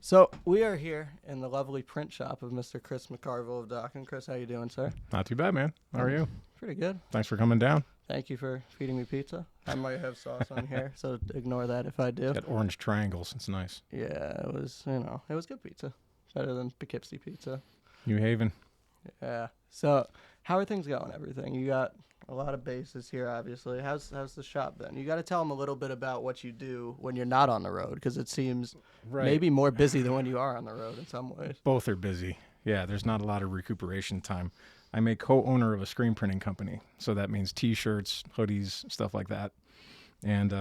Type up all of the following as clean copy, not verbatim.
So we are here in the lovely print shop of Mr. Chris McCarvill of Dokken. Chris, how you doing, sir? Not too bad, man. How are you? Pretty good. Thanks for coming down. Thank you for feeding me pizza. I might have sauce on here, so ignore that if I do. Got orange triangles. It's nice. Yeah, it was, it was good pizza. Better than Poughkeepsie pizza. New Haven. Yeah. So how are things going, everything? You got a lot of bases here, obviously. How's the shop been? You got to tell them a little bit about what you do when you're not on the road, because it seems maybe more busy than when you are on the road in some ways. Both are busy. Yeah, there's not a lot of recuperation time. I'm a co-owner of a screen printing company, so that means T-shirts, hoodies, stuff like that. And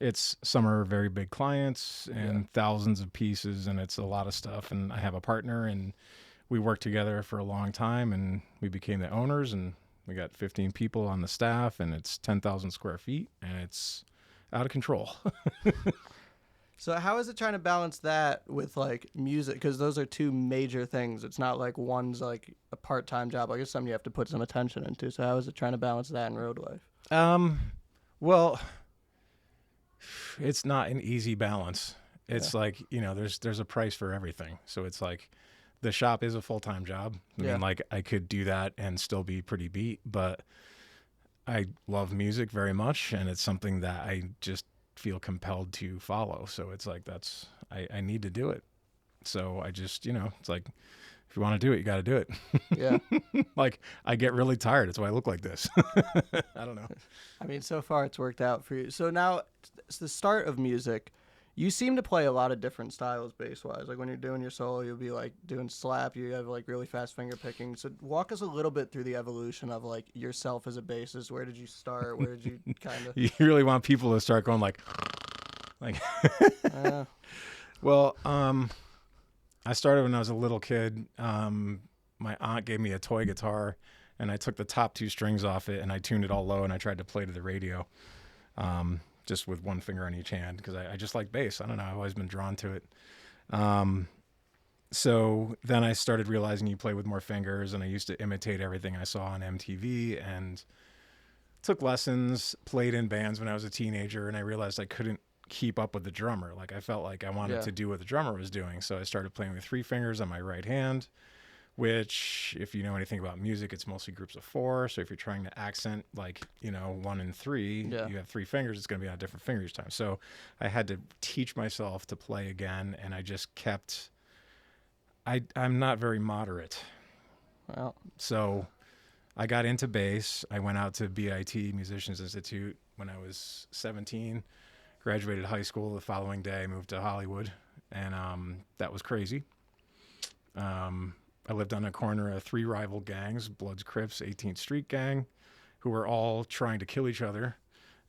some are very big clients and thousands of pieces, and it's a lot of stuff. And I have a partner, and we worked together for a long time, and we became the owners, and we got 15 people on the staff, and it's 10,000 square feet, and it's out of control. So how is it trying to balance that with, like, music? Because those are two major things. It's not like one's, like, a part-time job. Like, it's something you have to put some attention into. So how is it trying to balance that in road life? Well, it's not an easy balance. It's like, there's a price for everything. So it's like the shop is a full-time job. I mean, like, I could do that and still be pretty beat, but I love music very much, and it's something that I just feel compelled to follow. So it's like I need to do it. So I just, it's like, if you want to do it, you got to do it. Yeah. Like, I get really tired. That's why I look like this. I don't know. I mean, so far it's worked out for you. So now it's the start of music. You seem to play a lot of different styles bass-wise. Like, when you're doing your solo, you'll be, like, doing slap. You have, like, really fast finger picking. So walk us a little bit through the evolution of, like, yourself as a bassist. Where did you start? Where did you kind of... You really want people to start going, like... Well, I started when I was a little kid. My aunt gave me a toy guitar, and I took the top two strings off it, and I tuned it all low, and I tried to play to the radio. Just with one finger on each hand, because I just like bass. I don't know. I've always been drawn to it. So then I started realizing you play with more fingers, and I used to imitate everything I saw on MTV, and took lessons, played in bands when I was a teenager, and I realized I couldn't keep up with the drummer. Like, I felt like I wanted to do what the drummer was doing. So I started playing with three fingers on my right hand, which, if you know anything about music, it's mostly groups of four. So if you're trying to accent, like, 1 and 3, you have three fingers, it's going to be on a different finger each time. So I had to teach myself to play again, and I just kept... I'm not very moderate. Well, so I got into bass. I went out to BIT, Musicians Institute, when I was 17, graduated high school. The following day, I moved to Hollywood, and that was crazy. I lived on a corner of 3 rival gangs, Bloods, Crips, 18th Street Gang, who were all trying to kill each other.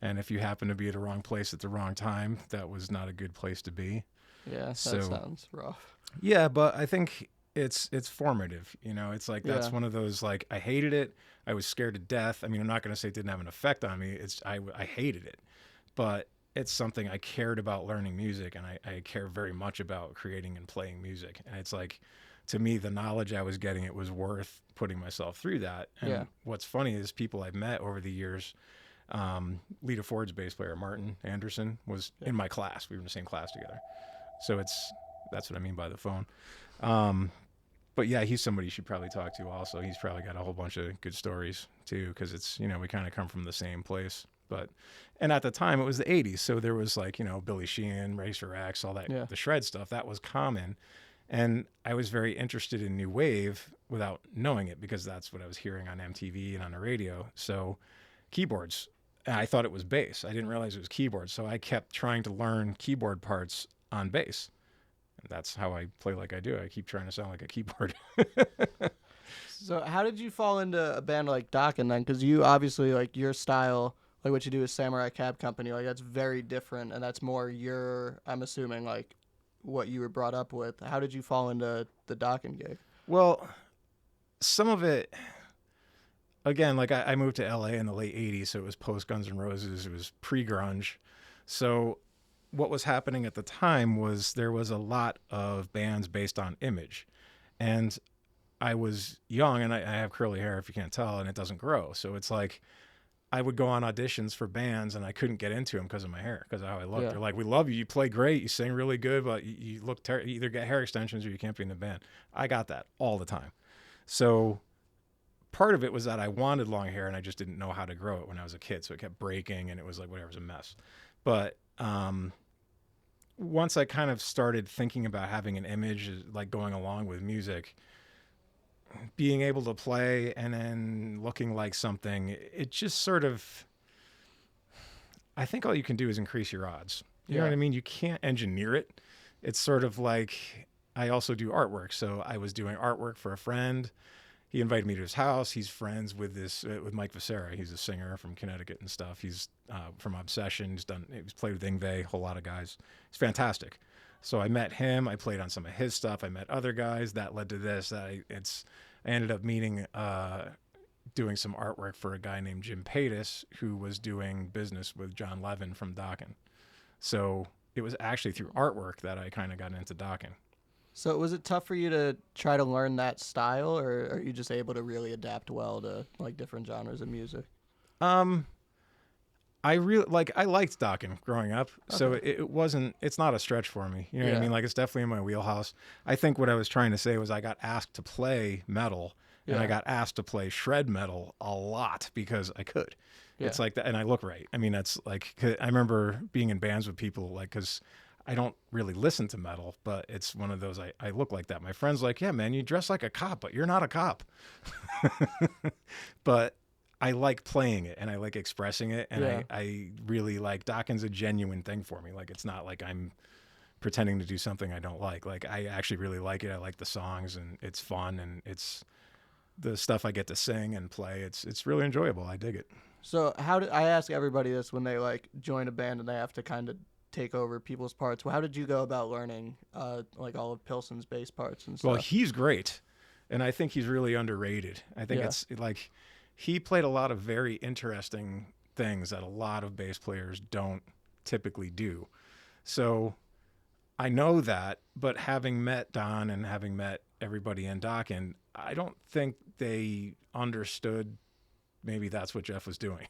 And if you happen to be at the wrong place at the wrong time, that was not a good place to be. Yeah, that sounds rough. Yeah, but I think it's formative. It's like, that's one of those, like, I hated it. I was scared to death. I mean, I'm not going to say it didn't have an effect on me. I hated it. But it's something I cared about learning music, and I care very much about creating and playing music. And it's like, to me, the knowledge I was getting, it was worth putting myself through that. And what's funny is people I've met over the years, Lita Ford's bass player, Martin Anderson, was in my class. We were in the same class together. So that's what I mean by the phone. But yeah, he's somebody you should probably talk to also. He's probably got a whole bunch of good stories too, because it's, we kind of come from the same place. And at the time it was the 80s. So there was, like, Billy Sheehan, Racer X, all that, the shred stuff, that was common. And I was very interested in new wave without knowing it, because that's what I was hearing on MTV and on the radio. So keyboards, I thought it was bass. I didn't realize it was keyboards. So I kept trying to learn keyboard parts on bass. And that's how I play like I do. I keep trying to sound like a keyboard. So how did you fall into a band like Dokken then? Because you obviously, like, your style, like what you do is Samurai Cab Company, like, that's very different, and that's more I'm assuming, like, what you were brought up with. How did you fall into the Dokken gig? Well, some of it, again, like, I moved to LA in the late 80s, so it was post Guns N' Roses, it was pre-grunge. So what was happening at the time was there was a lot of bands based on image. And I was young, and I have curly hair, if you can't tell, and it doesn't grow. So it's like, I would go on auditions for bands and I couldn't get into them because of my hair, because of how I looked. Yeah. They're like, we love you. You play great. You sing really good, but you look terrible. You either get hair extensions or you can't be in the band. I got that all the time. So part of it was that I wanted long hair and I just didn't know how to grow it when I was a kid. So it kept breaking and it was like, whatever, it was a mess. But once I kind of started thinking about having an image, like going along with music, being able to play and then looking like something, it just sort of, I think all you can do is increase your odds. You know what I mean? You can't engineer it. It's sort of like, I also do artwork. So I was doing artwork for a friend. He invited me to his house. He's friends with with Mike Vicera. He's a singer from Connecticut and stuff. He's from Obsession. He's played with Ingve, a whole lot of guys. He's fantastic. So I met him. I played on some of his stuff. I met other guys. That led to this. I ended up meeting, doing some artwork for a guy named Jim Paitis, who was doing business with John Levin from Dokken. So it was actually through artwork that I kind of got into Dokken. So was it tough for you to try to learn that style, or are you just able to really adapt well to like different genres of music? I liked Dokken growing up, so it's not a stretch for me. You know what I mean? Like, it's definitely in my wheelhouse. I think what I was trying to say was I got asked to play metal, and I got asked to play shred metal a lot because I could. Yeah. It's like that, and I look right. I mean, that's like, I remember being in bands with people, like, because I don't really listen to metal, but it's one of those, I look like that. My friend's like, yeah, man, you dress like a cop, but you're not a cop. But I like playing it and I like expressing it. And I really like, Dokken's a genuine thing for me. Like, it's not like I'm pretending to do something I don't like. Like, I actually really like it. I like the songs and it's fun and it's the stuff I get to sing and play. It's really enjoyable. I dig it. So I ask everybody this when they like join a band and they have to kind of take over people's parts. Well, how did you go about learning like all of Pilson's bass parts and stuff? Well, he's great. And I think he's really underrated. I think it's like, he played a lot of very interesting things that a lot of bass players don't typically do. So I know that, but having met Don and having met everybody in Dokken, I don't think they understood maybe that's what Jeff was doing.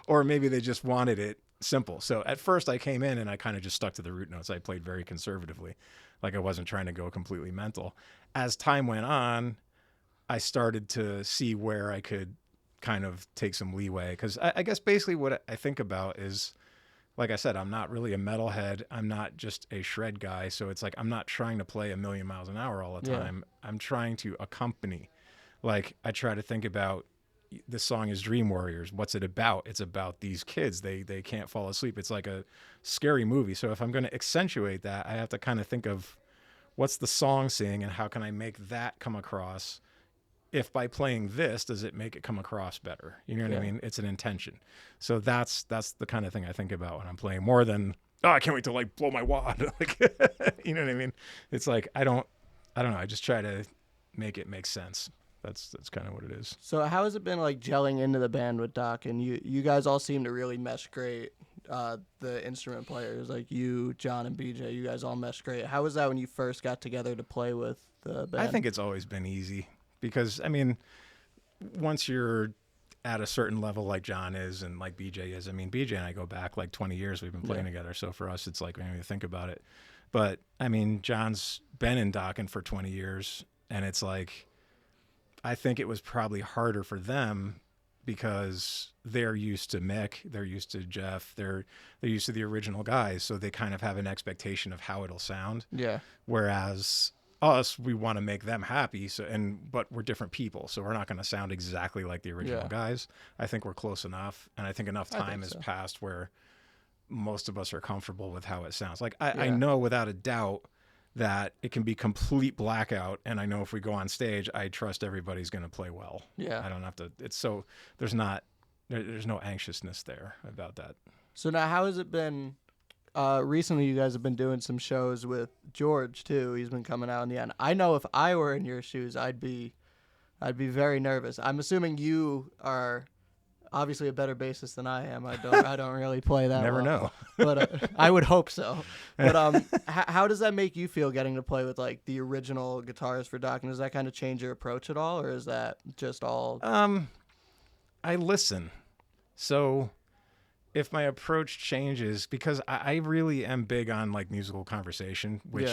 Or maybe they just wanted it simple. So at first I came in and I kind of just stuck to the root notes. I played very conservatively. Like, I wasn't trying to go completely mental. As time went on, I started to see where I could kind of take some leeway. Because I guess basically what I think about is, like I said, I'm not really a metalhead. I'm not just a shred guy. So it's like, I'm not trying to play a million miles an hour all the time. I'm trying to accompany. Like, I try to think about, the song is Dream Warriors. What's it about? It's about these kids. They can't fall asleep. It's like a scary movie. So if I'm going to accentuate that, I have to kind of think of what's the song saying and how can I make that come across. If by playing this, does it make it come across better? You know what I mean? It's an intention. So that's the kind of thing I think about when I'm playing, more than, oh, I can't wait to like blow my wad. Like, you know what I mean? It's like, I don't know. I just try to make it make sense. That's kind of what it is. So how has it been like gelling into the band with Doc? And you guys all seem to really mesh great. The instrument players, like you, John, and BJ, you guys all mesh great. How was that when you first got together to play with the band? I think it's always been easy because, I mean, once you're at a certain level like John is and like BJ is, I mean, BJ and I go back like 20 years we've been playing together. So for us, it's like, when you think about it. But, I mean, John's been in Dokken for 20 years, and it's like, I think it was probably harder for them because they're used to Mick, they're used to Jeff, they're used to the original guys, so they kind of have an expectation of how it'll sound. Yeah. Whereas us, we want to make them happy, but we're different people, so we're not going to sound exactly like the original guys. I think we're close enough, and I think enough time has passed where most of us are comfortable with how it sounds. Like I know without a doubt that it can be complete blackout, and I know if we go on stage, I trust everybody's going to play well. Yeah. I don't have to, there's no anxiousness there about that. So now how has it been, recently you guys have been doing some shows with George too. He's been coming out in the end. I know if I were in your shoes, I'd be very nervous. I'm assuming you are obviously a better bassist than I am. I don't really play that Never well. know. But I would hope so. But how does that make you feel getting to play with like the original guitars for Dokken? Does that kind of change your approach at all, or is that just all? I listen. So if my approach changes, because I really am big on like musical conversation, which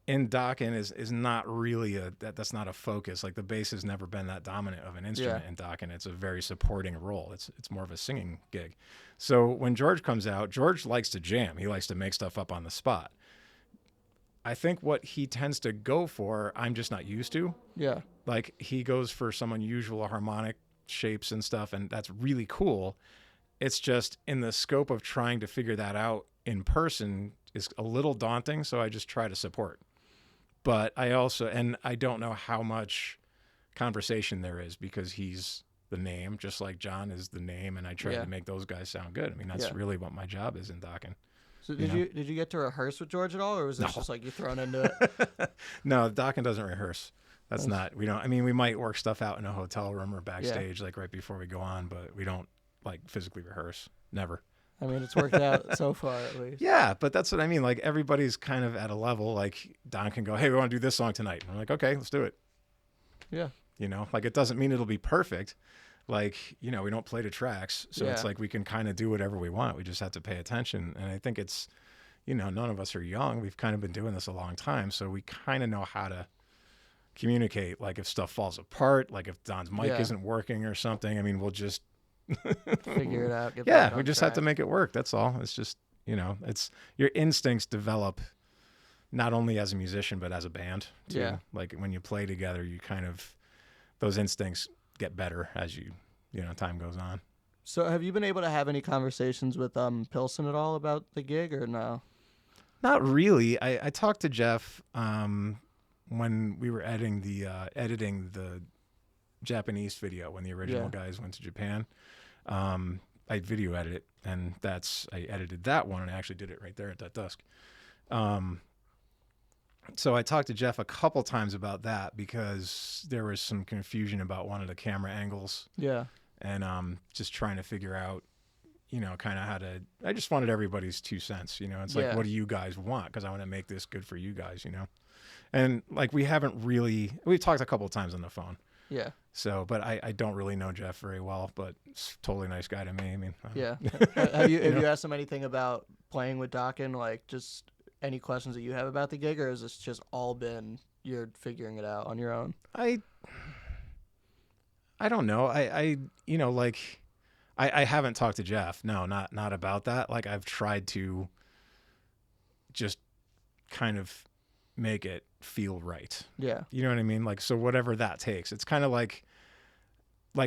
in Dokken is not really that's not a focus. Like the bass has never been that dominant of an instrument in Dokken. It's a very supporting role. It's more of a singing gig. So when George comes out, George likes to jam. He likes to make stuff up on the spot. I think what he tends to go for, I'm just not used to. Yeah. Like he goes for some unusual harmonic shapes and stuff, and that's really cool. It's just in the scope of trying to figure that out in person is a little daunting, so I just try to support. But I also, and I don't know how much conversation there is because he's the name, just like John is the name, and I try to make those guys sound good. I mean, that's really what my job is in Dokken. So did you get to rehearse with George at all, or was this just like you thrown into it? No, Dokken doesn't rehearse. That's not, we don't, I mean, we might work stuff out in a hotel room or backstage, like right before we go on, but we don't like physically rehearse. Never. I mean, it's worked out so far at least. Yeah, but that's what I mean. Like everybody's kind of at a level, like Don can go, hey, we want to do this song tonight. And we're like, okay, let's do it. Yeah. You know, like it doesn't mean it'll be perfect. Like, you know, we don't play to tracks. So it's like we can kind of do whatever we want. We just have to pay attention. And I think it's, you know, none of us are young. We've kind of been doing this a long time. So we kind of know how to communicate. Like if stuff falls apart, like if Don's mic isn't working or something, I mean, we'll just figure it out. We just have to make it work. That's all. It's just, you know, it's your instincts develop not only as a musician, but as a band too. Yeah. Like when you play together, you kind of, those instincts get better as you know, time goes on. So have you been able to have any conversations with Pilson at all about the gig or no? Not really. I talked to Jeff when we were editing the Japanese video when the original guys went to Japan. I video edited it, and I edited that one, and I actually did it right there at that dusk. So I talked to Jeff a couple times about that because there was some confusion about one of the camera angles. Yeah. And just trying to figure out, you know, kind of I just wanted everybody's 2 cents, you know. It's like, what do you guys want? Because I want to make this good for you guys, you know. And like we've talked a couple of times on the phone. Yeah. So, but I don't really know Jeff very well, but he's a totally nice guy to me. I mean, have you asked him anything about playing with Dokken? Like, just any questions that you have about the gig, or has this just all been you're figuring it out on your own? I don't know. I you know, like I haven't talked to Jeff. No, not about that. Like I've tried to just kind of make it feel right. Yeah. You know what I mean? Like, so whatever that takes. It's kind of like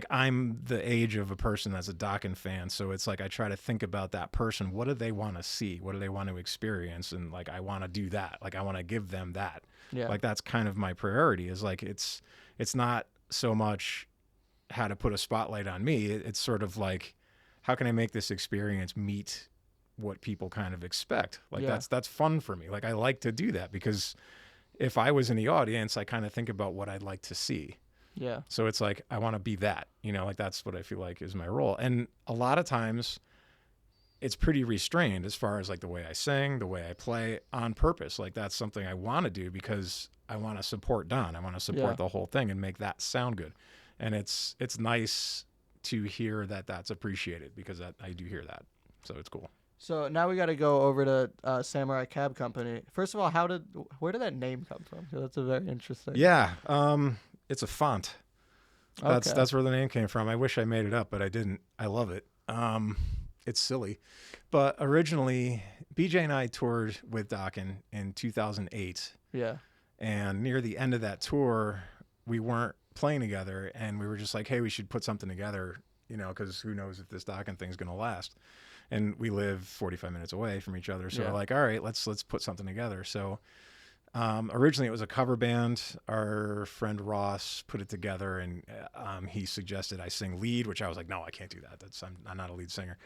I'm the age of a person that's a Dokken fan. So it's like I try to think about that person. What do they want to see? What do they want to experience? And like I want to do that. Like I want to give them that. Yeah. Like that's kind of my priority is like it's not so much how to put a spotlight on me. It's sort of like how can I make this experience meet what people kind of expect? Like that's fun for me. Like I like to do that because if I was in the audience, I kind of think about what I'd like to see. Yeah. So it's like, I want to be that, you know, like that's what I feel like is my role. And a lot of times it's pretty restrained as far as like the way I sing, the way I play on purpose. Like that's something I want to do because I want to support Don. I want to support the whole thing and make that sound good. And it's nice to hear that that's appreciated because I do hear that. So it's cool. So now we got to go over to Samurai Cab Company. First of all, where did that name come from? That's a very interesting. Yeah, it's a font. That's where the name came from. I wish I made it up, but I didn't. I love it. It's silly, but originally BJ and I toured with Dokken in 2008. Yeah, and near the end of that tour, we weren't playing together, and we were just like, hey, we should put something together, you know, because who knows if this Dokken thing's gonna last. And we live 45 minutes away from each other. So we're like, all right, let's put something together. So originally it was a cover band. Our friend Ross put it together, and he suggested I sing lead, which I was like, no, I can't do that. I'm not a lead singer.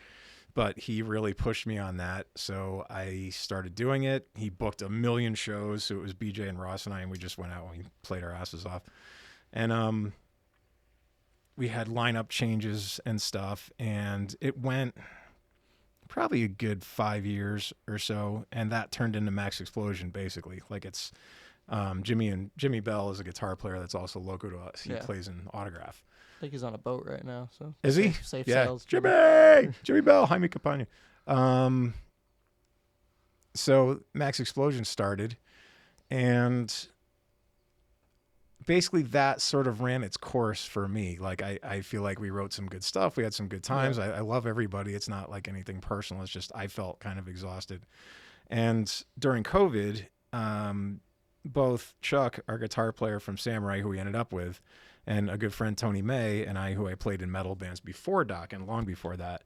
But he really pushed me on that. So I started doing it. He booked a million shows. So it was BJ and Ross and I, and we just went out and we played our asses off. And we had lineup changes and stuff, and it went probably a good 5 years or so, and that turned into Max Explosion basically. Like it's Jimmy Bell is a guitar player that's also local to us. He plays in Autograph. I think he's on a boat right now. So is he? Safe Yeah. sails. Jimmy Bell, Jaime Campagna. So Max Explosion started, and basically that sort of ran its course for me. Like I feel like we wrote some good stuff. We had some good times. I love everybody. It's not like anything personal. It's just I felt kind of exhausted. And during COVID, both Chuck, our guitar player from Samurai, who we ended up with, and a good friend Tony May and I, who I played in metal bands before Dokken, long before that,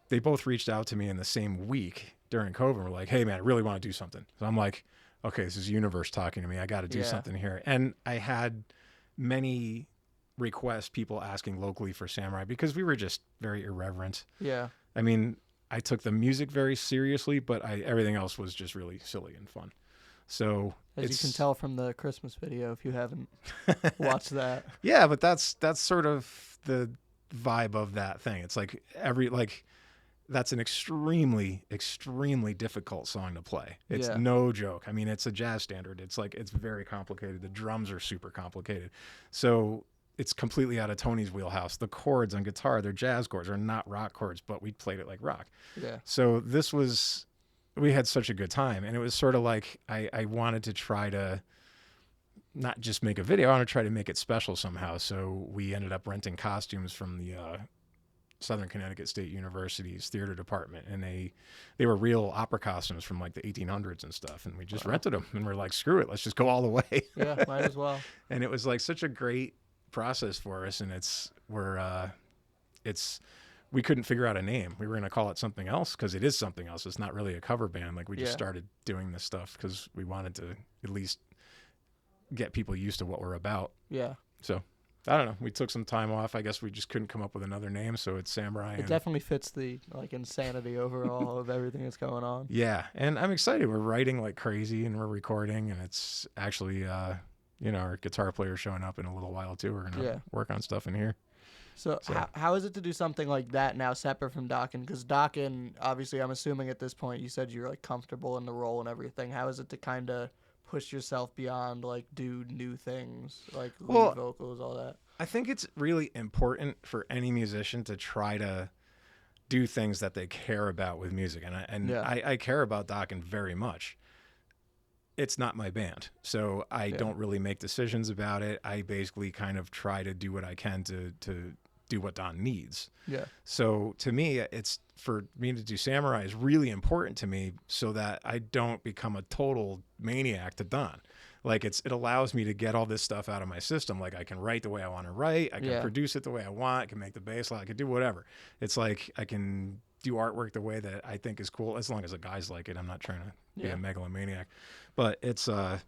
they both reached out to me in the same week during COVID. And were like, "Hey man, I really want to do something." So I'm like, "Okay, this is universe talking to me. I got to do something here." And I had many requests, people asking locally for Samurai because we were just very irreverent. Yeah. I mean, I took the music very seriously, but everything else was just really silly and fun. So as you can tell from the Christmas video, if you haven't watched that. Yeah, but that's sort of the vibe of that thing. It's like that's an extremely, extremely difficult song to play. It's no joke. I mean, it's a jazz standard. It's like, it's very complicated. The drums are super complicated. So it's completely out of Tony's wheelhouse. The chords on guitar, they're jazz chords, they're not rock chords, but we played it like rock. Yeah. So we had such a good time. And it was sort of like, I wanted to try to not just make a video, I want to try to make it special somehow. So we ended up renting costumes from the Southern Connecticut State University's theater department, and they were real opera costumes from like the 1800s and stuff, and we just rented them, and we're like, screw it, let's just go all the way. Yeah, might as well. And it was like such a great process for us, and we couldn't figure out a name. We were going to call it something else because it is something else. It's not really a cover band. Like we just started doing this stuff because we wanted to at least get people used to what we're about. Yeah. So I don't know. We took some time off. I guess we just couldn't come up with another name, so it's Samurai. It definitely fits the like insanity overall of everything that's going on. Yeah, and I'm excited. We're writing like crazy, and we're recording, and it's actually, our guitar player's showing up in a little while too. We're gonna work on stuff in here. So how is it to do something like that now separate from Dokken? Because Dokken, obviously, I'm assuming at this point you said you're like comfortable in the role and everything. How is it to kind of push yourself beyond, like do new things, like lead vocals, all that? I think it's really important for any musician to try to do things that they care about with music. And I care about Dokken very much. It's not my band, so I don't really make decisions about it. I basically kind of try to do what I can to do what Don needs. Yeah. So to me, it's for me to do Samurai is really important to me so that I don't become a total maniac to Don. Like it allows me to get all this stuff out of my system. Like I can write the way I want to write. I can produce it the way I want. I can make the bass line. I can do whatever. It's like I can do artwork the way that I think is cool, as long as the guys like it. I'm not trying to be a megalomaniac, but it's so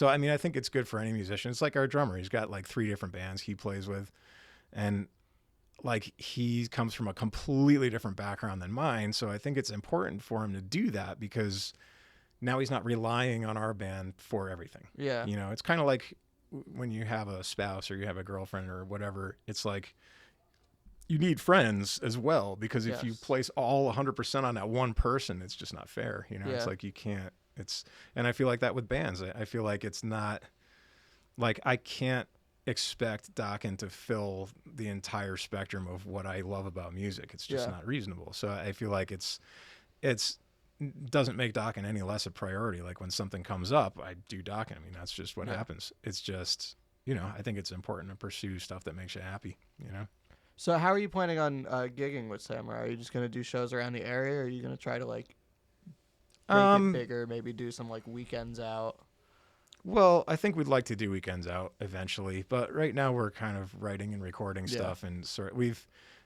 I mean, I think it's good for any musician. It's like our drummer. He's got like 3 different bands he plays with, and like he comes from a completely different background than mine. So I think it's important for him to do that because now he's not relying on our band for everything. Yeah. You know, it's kind of like when you have a spouse or you have a girlfriend or whatever, it's like you need friends as well, because if you place all 100% on that one person, it's just not fair. You know, it's like you can't, and I feel like that with bands. I feel like it's not like I can't expect Dokken to fill the entire spectrum of what I love about music. It's just not reasonable. So I feel like it's doesn't make Dokken any less a priority. Like when something comes up, I do Dokken. I mean, that's just what happens. It's just, I think it's important to pursue stuff that makes you happy, So how are you planning on gigging with Samurai? Are you just going to do shows around the area, or are you going to try to like make it bigger, maybe do some like weekends out? Well, I think we'd like to do weekends out eventually, but right now we're kind of writing and recording stuff, and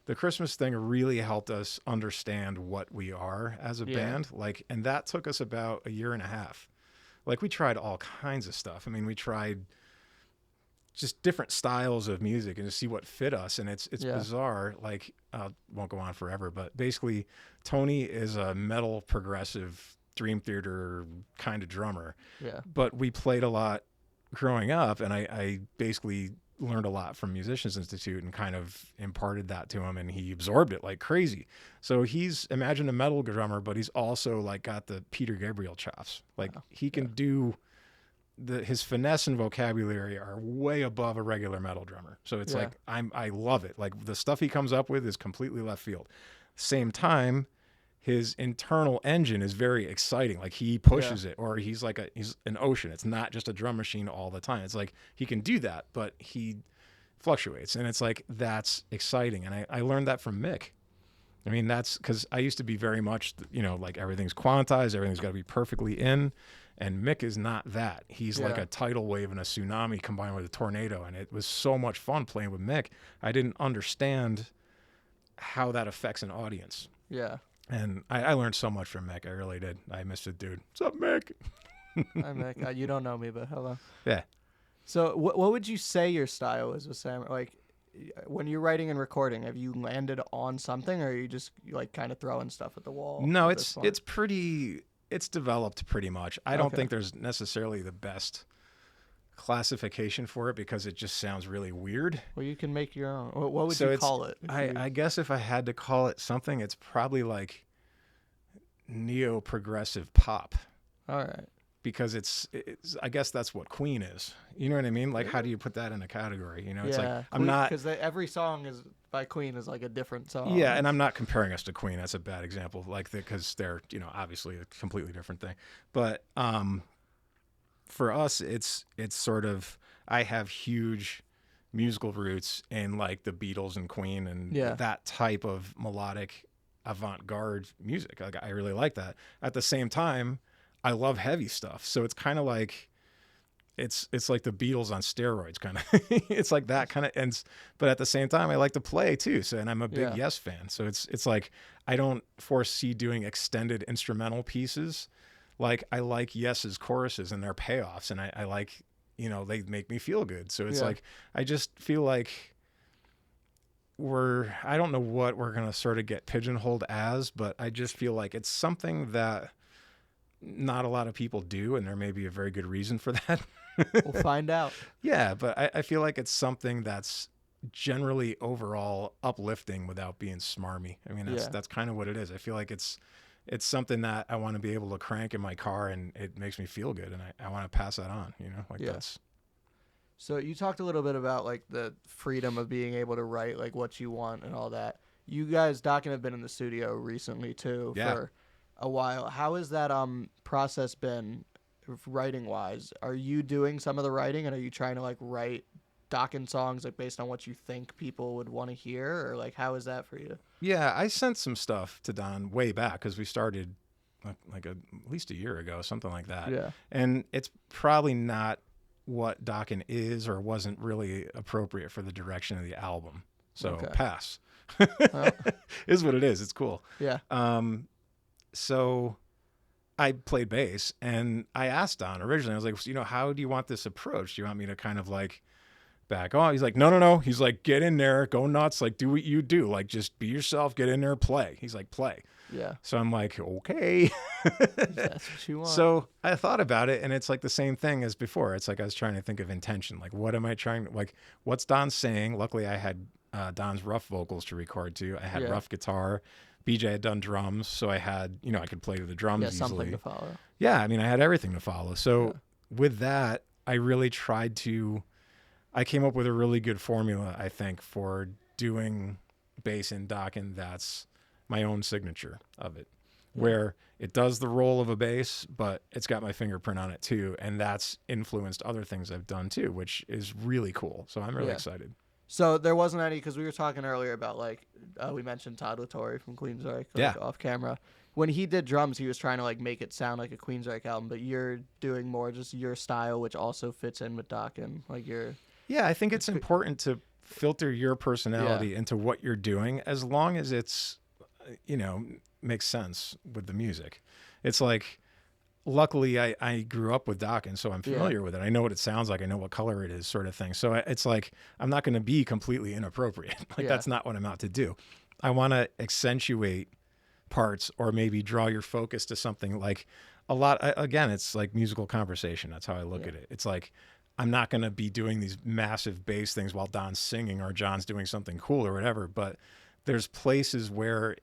the Christmas thing really helped us understand what we are as a band, and that took us about a year and a half. Like we tried all kinds of stuff. I mean, we tried just different styles of music and to see what fit us, and it's bizarre. Like won't go on forever, but basically Tony is a metal progressive Dream Theater kind of drummer. Yeah. But we played a lot growing up, and I basically learned a lot from Musicians Institute and kind of imparted that to him, and he absorbed it like crazy. So he's, imagine a metal drummer, but he's also like got the Peter Gabriel chops. Like he can do his finesse and vocabulary are way above a regular metal drummer. So it's like, I love it. Like the stuff he comes up with is completely left field. Same time, his internal engine is very exciting. Like he pushes it, or he's an ocean. It's not just a drum machine all the time. It's like he can do that, but he fluctuates, and it's like, that's exciting. And I learned that from Mick. I mean, that's because I used to be very much, like everything's quantized, everything's got to be perfectly in, and Mick is not that. He's like a tidal wave and a tsunami combined with a tornado, and it was so much fun playing with Mick. I didn't understand how that affects an audience. Yeah. And I learned so much from Mick. I really did. I missed it, dude. What's up, Mick? Hi, Mick. You don't know me, but hello. Yeah. So what would you say your style is with Sam? Like, when you're writing and recording, have you landed on something, or are you just like kind of throwing stuff at the wall? No, it's developed pretty much. I don't think there's necessarily the best classification for it because it just sounds really weird. Well, you can make your own. What would you call it? I guess if I had to call it something, it's probably like neo-progressive pop. All right. Because it's I guess that's what Queen is. You know what I mean? Like, how do you put that in a category? It's like, I'm not, because every song is by Queen is like a different song. Yeah, and I'm not comparing us to Queen. That's a bad example. Like, because they're obviously a completely different thing. But for us, it's sort of, I have huge musical roots in like the Beatles and Queen and that type of melodic avant-garde music. Like, I really like that. At the same time, I love heavy stuff. So it's kind of like, it's like the Beatles on steroids kind of. It's like that kind of, but at the same time, I like to play too. So, and I'm a big Yes fan. So it's like, I don't foresee doing extended instrumental pieces. Like, I like Yes's choruses and their payoffs, and I like, they make me feel good. So it's like, I just feel like I don't know what we're going to sort of get pigeonholed as, but I just feel like it's something that not a lot of people do, and there may be a very good reason for that. We'll find out. Yeah, but I feel like it's something that's generally overall uplifting without being smarmy. I mean, that's kind of what it is. I feel like it's something that I want to be able to crank in my car, and it makes me feel good, and I want to pass that on, that's. So you talked a little bit about like the freedom of being able to write like what you want and all that. You guys, Dokken, have been in the studio recently too for a while. How has that process been writing wise? Are you doing some of the writing, and are you trying to like write Dokken songs like based on what you think people would want to hear, or like how is that for you? Yeah, I sent some stuff to Don way back because we started like at least a year ago, something like that. Yeah. And it's probably not what Dokken is or wasn't really appropriate for the direction of the album. So pass. Well, is what it is. It's cool. Yeah. So I played bass, and I asked Don originally, I was like, how do you want this approach? Do you want me to kind of like back off? He's like, no. He's like, get in there, go nuts, like do what you do, like just be yourself, get in there, play. He's like, play. Yeah. So I'm like, okay. That's what you want. So I thought about it, and it's like the same thing as before. It's like I was trying to think of intention. Like, what am I trying? Like, what's Don saying? Luckily, I had Don's rough vocals to record to. I had rough guitar. BJ had done drums, so I had, I could play to the drums easily. Something to follow. Yeah, I mean, I had everything to follow. So with that, I really tried to. I came up with a really good formula, I think, for doing bass in Dokken that's my own signature of it, where it does the role of a bass, but it's got my fingerprint on it too, and that's influenced other things I've done too, which is really cool. So I'm really excited. So there wasn't any, because we were talking earlier about like we mentioned Todd Latore from Queensryche off camera. When he did drums, he was trying to like make it sound like a Queensryche album, but you're doing more just your style, which also fits in with Dokken. Like I think it's important to filter your personality into what you're doing, as long as it's makes sense with the music. It's like, luckily I grew up with Dokken, so I'm familiar with it. I know what it sounds like. I know what color it is, sort of thing. So it's like, I'm not going to be completely inappropriate. That's not what I'm out to do. I want to accentuate parts, or maybe draw your focus to something. Like a lot, again, it's like musical conversation. That's how I look at it. It's like, I'm not going to be doing these massive bass things while Don's singing or John's doing something cool or whatever. But there's places where,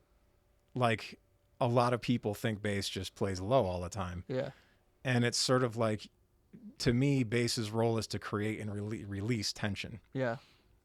like, a lot of people think bass just plays low all the time. Yeah. And it's sort of like, to me, bass's role is to create and release tension. Yeah.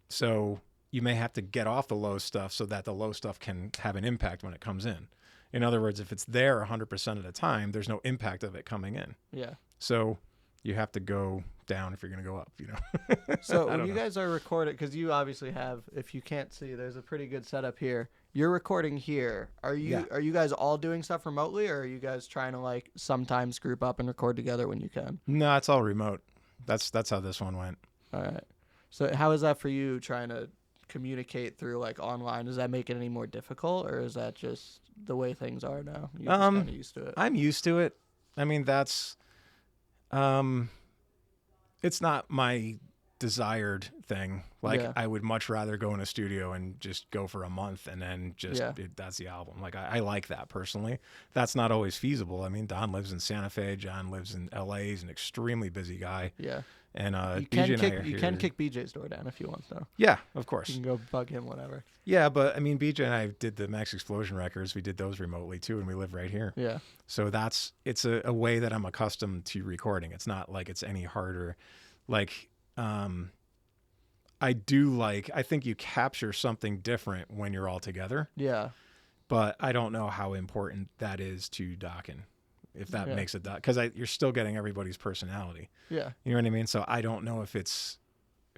So you may have to get off the low stuff so that the low stuff can have an impact when it comes in. In other words, if it's there 100% of the time, there's no impact of it coming in. Yeah. So you have to go down if you're going to go up, you know? So when you guys are recording, because you obviously have, if you can't see, there's a pretty good setup here. You're recording here. Are you guys all doing stuff remotely, or are you guys trying to like sometimes group up and record together when you can? No, it's all remote. That's how this one went. All right. So how is that for you trying to communicate through like online? Does that make it any more difficult, or is that just the way things are now? You're just kind of used to it. I'm used to it. I mean, that's it's not my desired thing. Like, I would much rather go in a studio and just go for a month and then just that's the album. Like, I like that personally. That's not always feasible. I mean, Don lives in Santa Fe. John lives in LA. He's an extremely busy guy. Yeah. And you can kick BJ's door down if you want, though. Yeah, of course. You can go bug him whenever. Yeah, but I mean, BJ and I did the Max Explosion records. We did those remotely too, and we live right here. Yeah. So it's a way that I'm accustomed to recording. It's not like it's any harder. Like, I think you capture something different when you're all together. Yeah. But I don't know how important that is to Dokken, if that makes it, because you're still getting everybody's personality. Yeah. You know what I mean? So I don't know if it's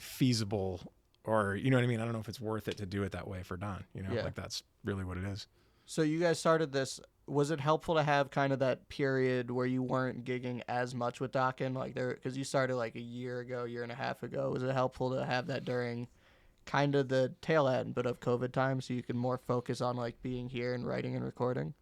feasible, or, you know what I mean? I don't know if it's worth it to do it that way for Don. You know, like, that's really what it is. So you guys started this. Was it helpful to have kind of that period where you weren't gigging as much with Dokken, like there, because you started like a year and a half ago? Was it helpful to have that during kind of the tail end, but of COVID time, so you can more focus on like being here and writing and recording?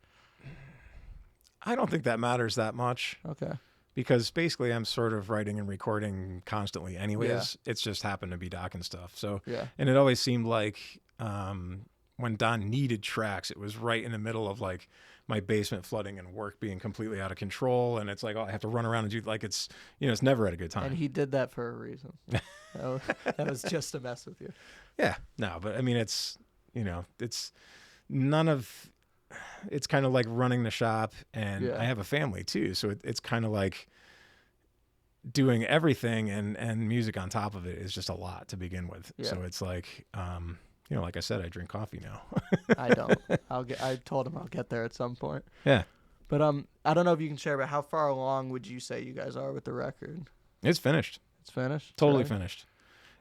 I don't think that matters that much. Okay. Because basically I'm sort of writing and recording constantly anyways. Yeah. It's just happened to be Dokken stuff. So, and it always seemed like when Don needed tracks, it was right in the middle of like my basement flooding and work being completely out of control. And it's like, oh, I have to run around and do, like, it's, you know, it's never at a good time. And he did that for a reason. that was just to mess with you. Yeah. No, but I mean, it's, you know, it's it's kind of like running the shop, and I have a family too. So it's kind of like doing everything and music on top of it is just a lot to begin with. Yeah. So it's like, you know, like I said, I drink coffee now. I don't. I told him I'll get there at some point. Yeah. But I don't know if you can share, but how far along would you say you guys are with the record? It's finished. It's finished? Totally finished.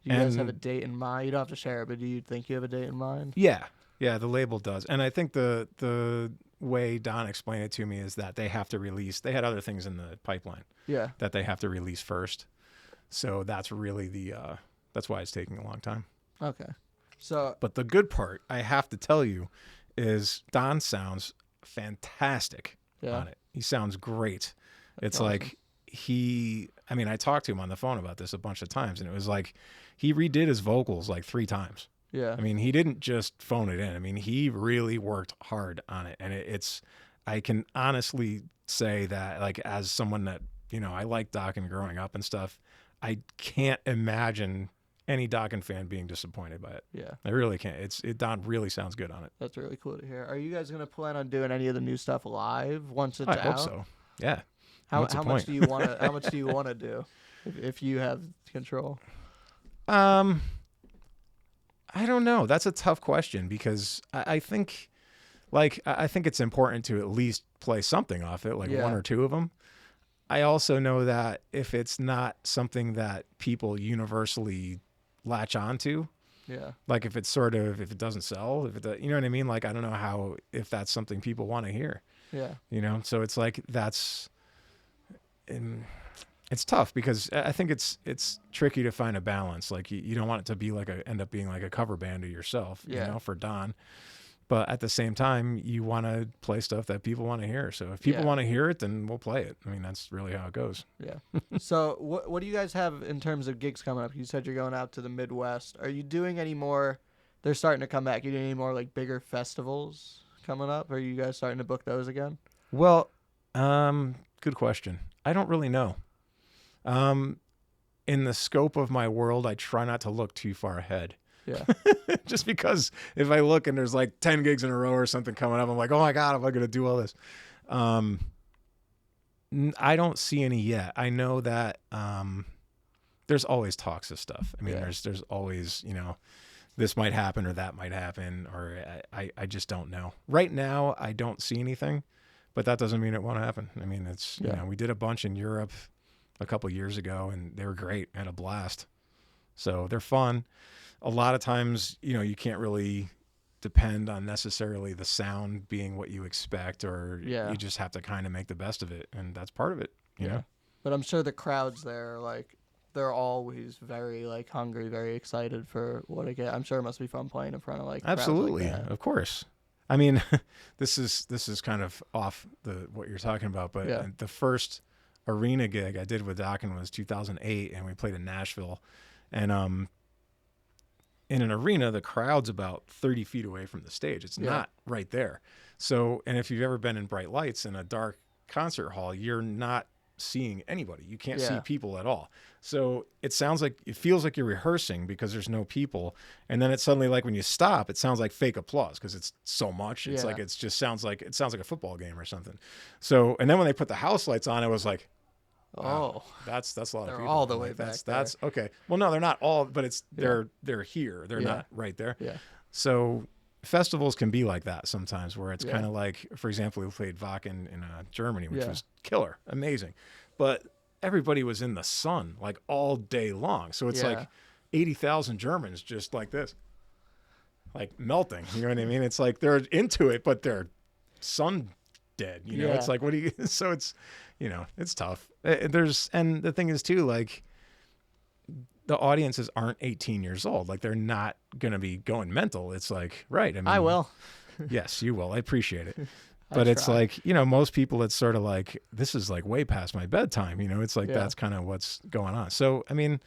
Do you guys have a date in mind? You don't have to share it, but do you think you have a date in mind? Yeah. Yeah, the label does. And I think the way Don explained it to me is that they have to release, they had other things in the pipeline that they have to release first. So that's really that's why it's taking a long time. Okay. But the good part, I have to tell you, is Don sounds fantastic on it. He sounds great. It's awesome. Like I mean, I talked to him on the phone about this a bunch of times, and it was like he redid his vocals like 3 times. Yeah. I mean, he didn't just phone it in. I mean, he really worked hard on it. And I can honestly say that, like, as someone that, you know, I like Dokken growing up and stuff, I can't imagine any Dokken fan being disappointed by it. Yeah. I really can't. Don really sounds good on it. That's really cool to hear. Are you guys going to plan on doing any of the new stuff live once it's out? I hope so. Yeah. How much do you want to, how much do you want to do if you have control? I don't know. That's a tough question, because I think, like, I think it's important to at least play something off it, like 1 or 2 of them. I also know that if it's not something that people universally latch onto, like if it doesn't sell, you know what I mean? Like, I don't know if that's something people want to hear. Yeah. You know, so it's like it's tough, because I think it's tricky to find a balance. Like, you don't want it to be like end up being like a cover band of yourself, you know, for Don. But at the same time, you want to play stuff that people want to hear. So if people want to hear it, then we'll play it. I mean, that's really how it goes. Yeah. So what do you guys have in terms of gigs coming up? You said you're going out to the Midwest. Are you doing any more? They're starting to come back. You doing any more like bigger festivals coming up? Are you guys starting to book those again? Well, good question. I don't really know. in the scope of my world, I try not to look too far ahead. Yeah. Just because if I look and there's like 10 gigs in a row or something coming up, I'm like, oh my God, am I going to do all this? I don't see any yet. I know that there's always talks of stuff. I mean, there's always, this might happen or that might happen, or I just don't know. Right now, I don't see anything, but that doesn't mean it won't happen. I mean, it's, we did a bunch in Europe a couple years ago and they were great. I had a blast. So they're fun. A lot of times, you can't really depend on necessarily the sound being what you expect, or you just have to kind of make the best of it. And that's part of it, you know? But I'm sure the crowds there, like, they're always very, like, hungry, very excited for what I get. I'm sure it must be fun playing in front of, like, absolutely, crowds like that. Of course. I mean, this is kind of off what you're talking about, but the first arena gig I did with Dokken was 2008, and we played in Nashville. And in an arena, the crowd's about 30 feet away from the stage. It's not right there. So, and if you've ever been in bright lights in a dark concert hall, you're not seeing anybody. You can't see people at all. So it feels like you're rehearsing because there's no people. And then it's suddenly like when you stop, it sounds like fake applause because it's so much. It's like, it sounds like a football game or something. So, and then when they put the house lights on, it was like, wow, that's a lot of people. They're all the way back. That's okay. Well, no, they're not all, but it's they're here. They're not right there. Yeah. So festivals can be like that sometimes, where it's kind of like, for example, we played Wacken in Germany, which was killer, amazing, but everybody was in the sun like all day long. So it's like 80,000 Germans just like this, like melting. You know what I mean? It's like they're into it, but they're sun dead. It's like, what do you? So it's. It's tough. And the thing is too, like, the audiences aren't 18 years old. Like, they're not going to be going mental. It's like, right. I mean, I will. Yes, you will. I appreciate it. But it's like, most people, it's sort of like, this is like way past my bedtime. It's like, that's kind of what's going on. So, I mean,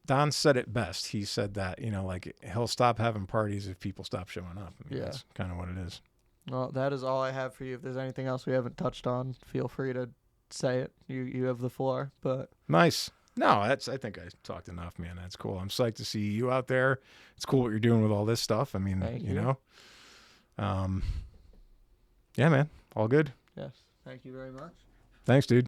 Don said it best. He said that, like, he'll stop having parties if people stop showing up. I mean, that's kind of what it is. Well, that is all I have for you. If there's anything else we haven't touched on, feel free to say it. You have the floor. But nice. No, I think I talked enough, man. That's cool. I'm psyched to see you out there. It's cool what you're doing with all this stuff. I mean, Thank you. Yeah, man. All good. Yes. Thank you very much. Thanks, dude.